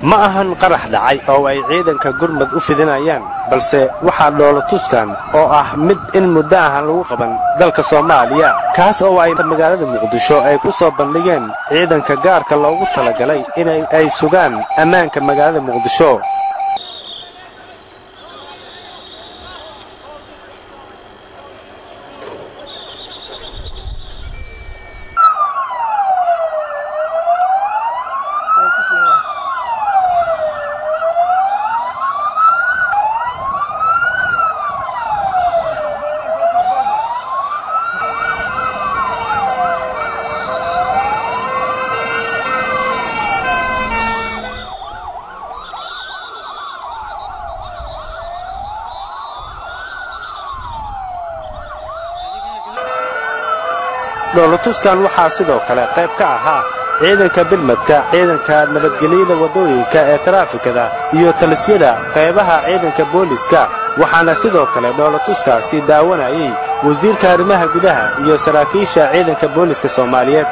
ma ahan qarax dhacay oo ay ciidanka gurmad u fidinayaan balse waxa dhoolatuskan oo ah mid in muddo ah lagu qaban dalka Soomaaliya kaas oo ay magaalada Muqdisho ay ku soo bandhigeen ciidanka gaarka loogu talagalay in ay sugaan ammaanka magaalada Muqdisho dhoolatuskan waxaa sidoo kale qayb ka ahaa ciidanka bilmadka ciidanka nabadgelyada wadooyinka ee taraafikada iyo talisyada qaybaha ciidanka booliska waxaana sidoo kale dhoolatuskaasi daawanayay wasiirka arrimaha gudaha iyo saraakiisha ciidanka booliska Soomaaliyeed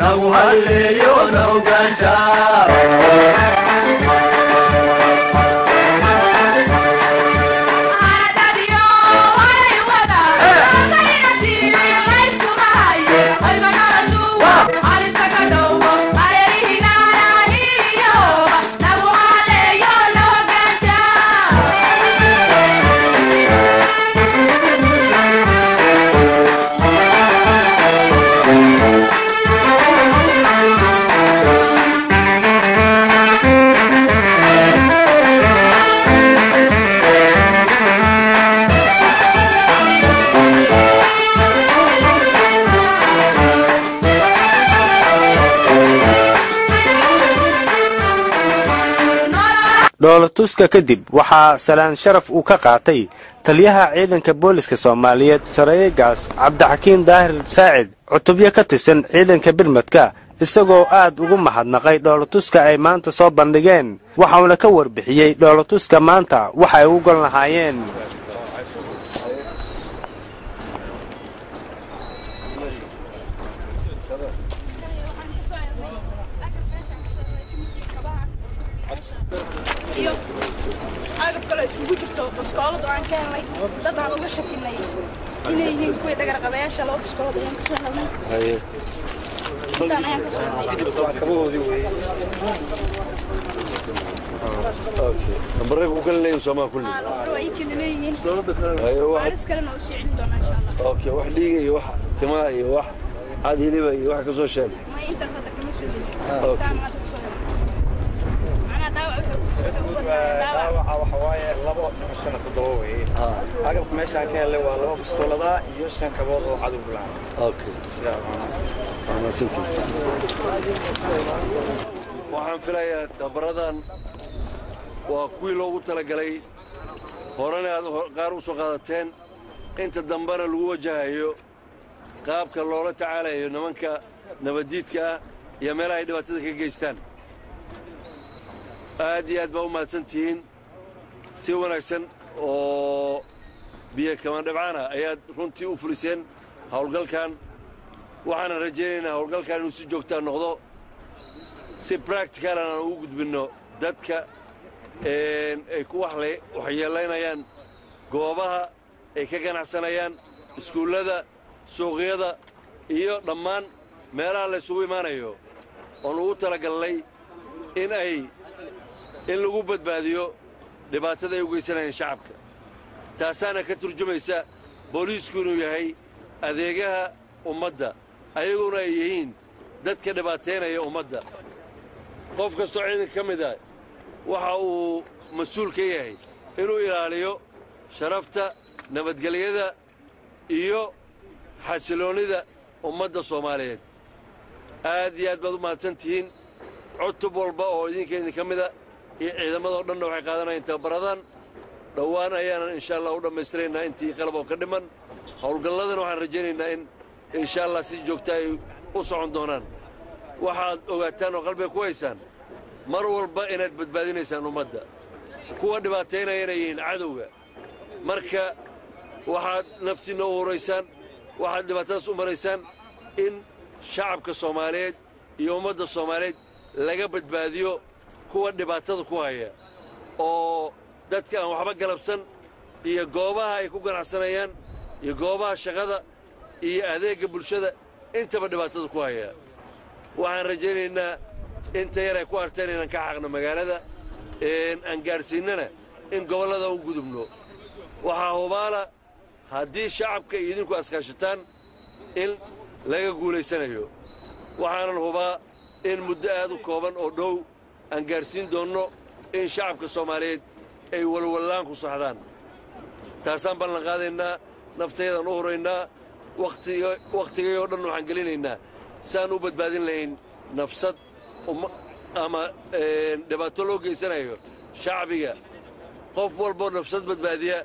نوهليو نوغاشا dhoolatuska kadib waxaa salaan sharaf uu ka qaatay taliyaha ciidanka booliska Soomaaliyeed Sareegaas Cabdixakiin Daahir Saacid cutubyo ka tirsan ciidanka birmadka isagoo aad ugu mahadnaqay dhoolatuska ay maanta soo bandhigeen waxaana ka warbixiyay dhoolatuska maanta waxa ay u gal lahaayeen agab kale isugu jirto baskoolad oo aan ka helnay dad aan uga shakinay inay yihiin kuwii dhagar qabayaasha loo baskoolad ayaan ka soo helnay intaan ayaan ka soo helnay kabahoodii weeye نمبرك وكل لين سما كله. لين. أيوة. عارف كلنا وشيء عندنا إن شاء الله. أوكي واحد ليه واحد تماي واحد هذه ليه واحد كذا شيء. ما أنت صدق مش زين. أوكي. أنا داوع وحواي لبض مشان تضوي. أقرب مشان كان اللي هو لبض بالصولة يوشن كبار وعدو بلان. أوكي. أنا سنتي. waxaan filayaa tabradan waa kuwii loogu talagalay horena aad qaar u soo qaadateen inta dambana lagu wajahayo qaabka loola tacaalayo nimanka nabadiidka iyo meelaha ay dhibaatada ka geystaan aad iyo aad baa u mahadsantihiin si wanaagsan oo biyo kama dhibcaana ayaad runtii u fuliseen howlgalkan waxaan rajaynaynaa howlgalkan inuu si joogto ah noqdo si practical aan ugu gudbino dadka ay ku waxyeelaynayaan goobaha ay ka ganacsanayaan iskuullada suuqyada iyo dhammaan meelaha la isugu imaanayo oo lagu talagalay in lagu badbaadiyo dhibaatada ay u geysanayaan shacabka taasaana ka turjumaysa booliisku inuu yahay adeegaha ummadda ayaguna ay yihiin dadka dhibaateynaya ummadda qof kastoo ciidanka ka mid ah waxa uu mas'uul ka yahay inuu ilaaliyo sharafta nabadgelyada iyo xasiloonida ummadda Soomaaliyeed aad iyo aad baad u mahadsantihiin cutub walba oo idinka mid ah iyo ciidamada oo dhan waxay qaadanayaan tabaradan dhawaan ayaan insha Allah u dhameystiraynaa intii qalab oo ka dhiman howlgalladan waxaan rajaynaynaa in insha Allah si joogto ay u socon doonaan waxaad ogaataan oo qalbiga ku haysaan mar walba inaad badbaadinaysaan ummadda kuwa dhibaateynaya inay yihiin cadowga marka waxaad naftiinna u horaysaan waxaad dhibaatadaas u maraysaan in shacabka Soomaaliyeed iyo ummadda Soomaaliyeed laga badbaadiyo kuwa dhibaatada ku haya oo dadka aan waxba galabsan iyo goobaha ay ku ganacsanayaan iyo goobaha shaqada iyo adeegga bulshada intaba dhibaatada ku haya waxaan rajaynaynaa inta yar ay ku arteen inaan ka xaqno magaalada aan gaarsiinana in gobollada u gudubno waxaa hubaala haddii shacabka iyo idinku askaashataan in laga guulaysanayo waxaanan hubaa in muddo aad u kooban oo dhow aan gaarsiin doonno in shacabka Soomaaliyeed ay walwalaan ku saxdaan taasaan ballan qaadaynaa nafteedan u horaynaa waqtigay oo dhan waxaan gelinaynaa saan u badbaadin lahayn nafsad ama dhibaato loo geysanayo shacbiga qof walbo nafsad badbaadiya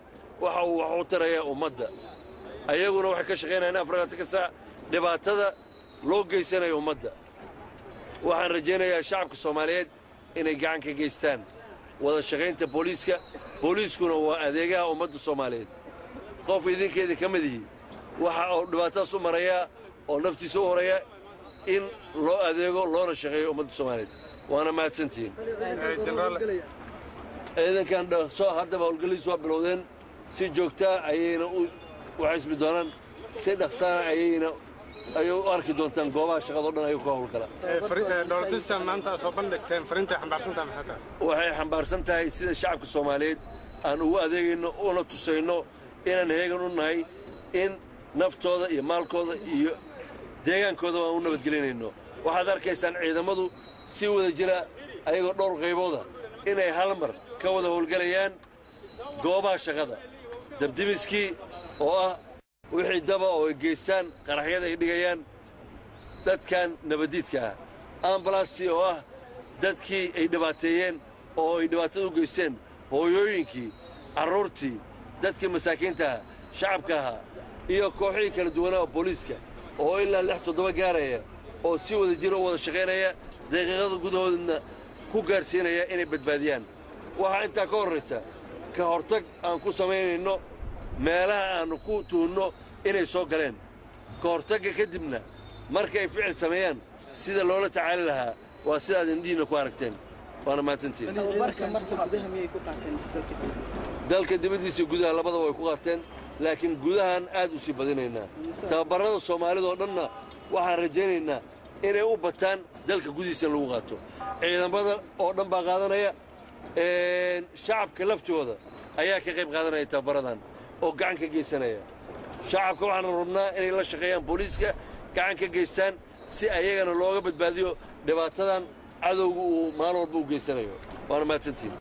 waxa uu wax u tarayaa ummadda ayaguna waxay ka shaqaynayaan afrika ka saa dhibaatada loo geysanayo ummadda waxaan rajaynayaa shacabka Soomaaliyeed inay gacan ka geystaan wada shaqaynta booliiskuna waa adeegaha ummadda Soomaaliyeed qof idinkeeda ka mid yahay waxa uu dhibaatadaas u maraya oo naftiisa u horaya in loo adeego loona shaqeeyo ummadda soomaaliyeed waana mahadsantihiin ciidankan soo haddaba howlgalladiisu waa bilowdeen si joogtaa ayayna u waxaysmi doonaan si dhaqsaana ayayna ayay u arki doontaan goobaha shaqadoo dhan ayuu ka howlgala dhoolatustan maanta soo bandhigteen fariintay xambaarsantahay maxay tahay waxay xambaarsan tahay sida shacabka soomaaliyeed aan ugu adeegayno una tusayno inaan heegan u nahay in naftooda iyo maalkooda iyo deegaankooda waan u nabadgelinayno waxaad arkaysaan ciidamadu si wada jira ayagoo dhowr qaybooda inay hal mar ka wada howlgelayaan goobaha shaqada dabdimiskii oo ah wixii daba oo ay geystaan qaraxyada ay dhigayaan dadkan nabaddiidka ah ambalastii oo ah dadkii ay dhibaateeyeen oo ay dhibaatada u geysteen hooyooyinkii carruurtii dadkii masaakiinta ah shacabka ahaa iyo kooxihii kala duwanaa oo booliiska oo ilaa 6-7 gaaraya oo si wada jira u wada shaqaynaya daqiiqada gudahoodna ku gaarsiinaya inay badbaadiyaan waxaa intaa ka horraysa ka hortag aan ku samaynayno meelaha aannu ku tuhunno inay soo galeen ka hortagga kadibna marka ay ficil sameeyaan sida loola tacaali lahaa waa sidaad indhihiinna ku aragteen waana mahadsantiin dalka dibaddiisa gudaha labadaba way ku qaateen laakiin gudahaan aad u sii badinaynaa tababarrada soomaalida oo dhanna waxaan rajaynaynaa inay u bataan dalka gudihiisa in lagu qaato ciidamada oo dhan baa qaadanaya shacabka laftooda ayaa ka qayb qaadanaya tababaradan oo gacan ka geysanaya shacabka waxaan rabnaa inay la shaqeeyaan booliiska gacan ka geystaan si ayagana looga badbaadiyo dhibaatadan cadowga uu maalin walba u geysanayo waana mahadsantiin